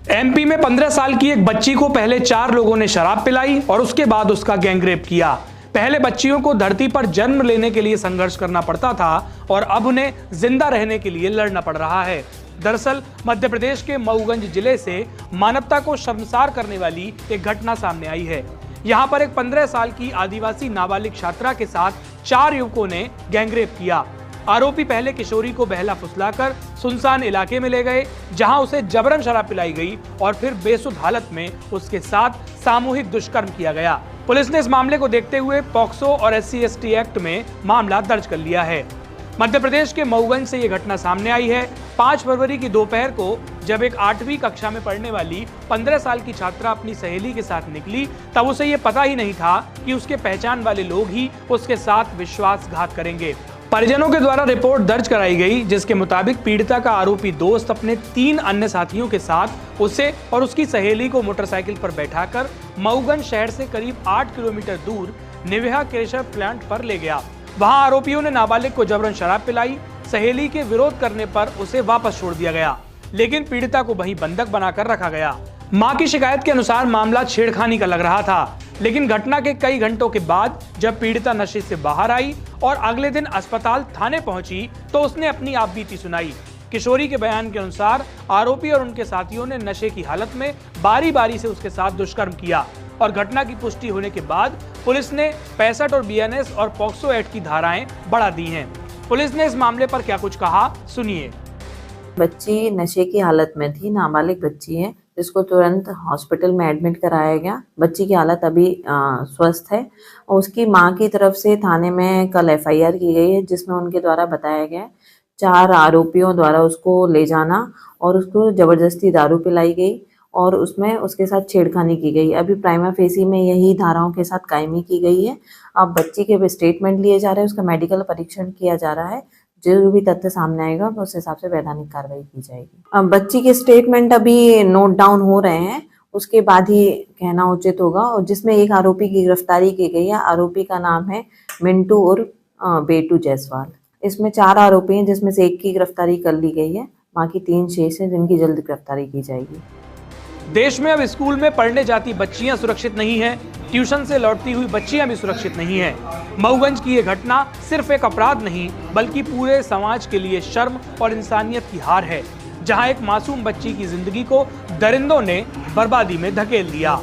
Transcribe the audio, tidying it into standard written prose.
MP में 15 साल की एक बच्ची को पहले 4 लोगों ने शराब पिलाई और उसके बाद उसका गैंगरेप किया। पहले बच्चियों को धरती पर जन्म लेने के लिए संघर्ष करना पड़ता था और अब उन्हें जिंदा रहने के लिए लड़ना पड़ रहा है। दरअसल मध्य प्रदेश के मऊगंज जिले से मानवता को शर्मसार करने वाली एक घटना सामने आई है। यहाँ पर एक 15 साल की आदिवासी नाबालिग छात्रा के साथ 4 युवकों ने गैंगरेप किया। आरोपी पहले किशोरी को बहला फुसलाकर सुनसान इलाके में ले गए, जहां उसे जबरन शराब पिलाई गई और फिर बेसुध हालत में उसके साथ सामूहिक दुष्कर्म किया गया। पुलिस ने इस मामले को देखते हुए पॉक्सो और SC/ST एक्ट में मामला दर्ज कर लिया है। मध्य प्रदेश के मऊगंज से ये घटना सामने आई है। 5 फरवरी की दोपहर को जब एक 8वीं कक्षा में पढ़ने वाली 15 साल की छात्रा अपनी सहेली के साथ निकली, तब उसे ये पता ही नहीं था कि उसके पहचान वाले लोग ही उसके साथ विश्वासघात करेंगे। परिजनों के द्वारा रिपोर्ट दर्ज कराई गई, जिसके मुताबिक पीड़िता का आरोपी दोस्त अपने 3 अन्य साथियों के साथ उसे और उसकी सहेली को मोटरसाइकिल पर बैठाकर मऊगंज शहर से करीब 8 किलोमीटर दूर निविहा केशर प्लांट पर ले गया। वहां आरोपियों ने नाबालिग को जबरन शराब पिलाई। सहेली के विरोध करने पर उसे वापस छोड़ दिया गया, लेकिन पीड़िता को वहीं बंधक बनाकर रखा गया। मां की शिकायत के अनुसार मामला छेड़खानी का लग रहा था, लेकिन घटना के कई घंटों के बाद जब पीड़िता नशे से बाहर आई और अगले दिन अस्पताल थाने पहुंची तो उसने अपनी आपबीती सुनाई। किशोरी के बयान के अनुसार आरोपी और उनके साथियों ने नशे की हालत में बारी बारी से उसके साथ दुष्कर्म किया और घटना की पुष्टि होने के बाद पुलिस ने 65 और BNS और पॉक्सो एक्ट की धाराएं बढ़ा दी हैं। पुलिस ने इस मामले पर क्या कुछ कहा, सुनिए। बच्ची नशे की हालत में थी, नाबालिग बच्ची है, जिसको तुरंत हॉस्पिटल में एडमिट कराया गया। बच्ची की हालत अभी स्वस्थ है। उसकी मां की तरफ से थाने में कल FIR की गई है, जिसमें उनके द्वारा बताया गया 4 आरोपियों द्वारा उसको ले जाना और उसको जबरदस्ती दारू पिलाई गई और उसमें उसके साथ छेड़खानी की गई। अभी प्राइमा फेसी में यही धाराओं के साथ कायमी की गई है। अब बच्ची के स्टेटमेंट लिए जा रहे हैं, उसका मेडिकल परीक्षण किया जा रहा है। जो भी तथ्य सामने आएगा उस हिसाब से वैधानिक कार्रवाई की जाएगी। अब बच्ची के स्टेटमेंट अभी नोट डाउन हो रहे हैं, उसके बाद ही कहना उचित होगा। और जिसमें एक आरोपी की गिरफ्तारी की गई है। आरोपी का नाम है मिंटू उर्फ बेटू जायसवाल। इसमें 4 आरोपी हैं, जिसमें से एक की गिरफ्तारी कर ली गई है। बाकी 3 शेष हैं, जिनकी जल्द गिरफ्तारी की जाएगी। देश में अब स्कूल में पढ़ने जाती बच्चियां सुरक्षित नहीं हैं, ट्यूशन से लौटती हुई बच्चियां भी सुरक्षित नहीं हैं। मऊगंज की ये घटना सिर्फ एक अपराध नहीं, बल्कि पूरे समाज के लिए शर्म और इंसानियत की हार है, जहां एक मासूम बच्ची की जिंदगी को दरिंदों ने बर्बादी में धकेल दिया।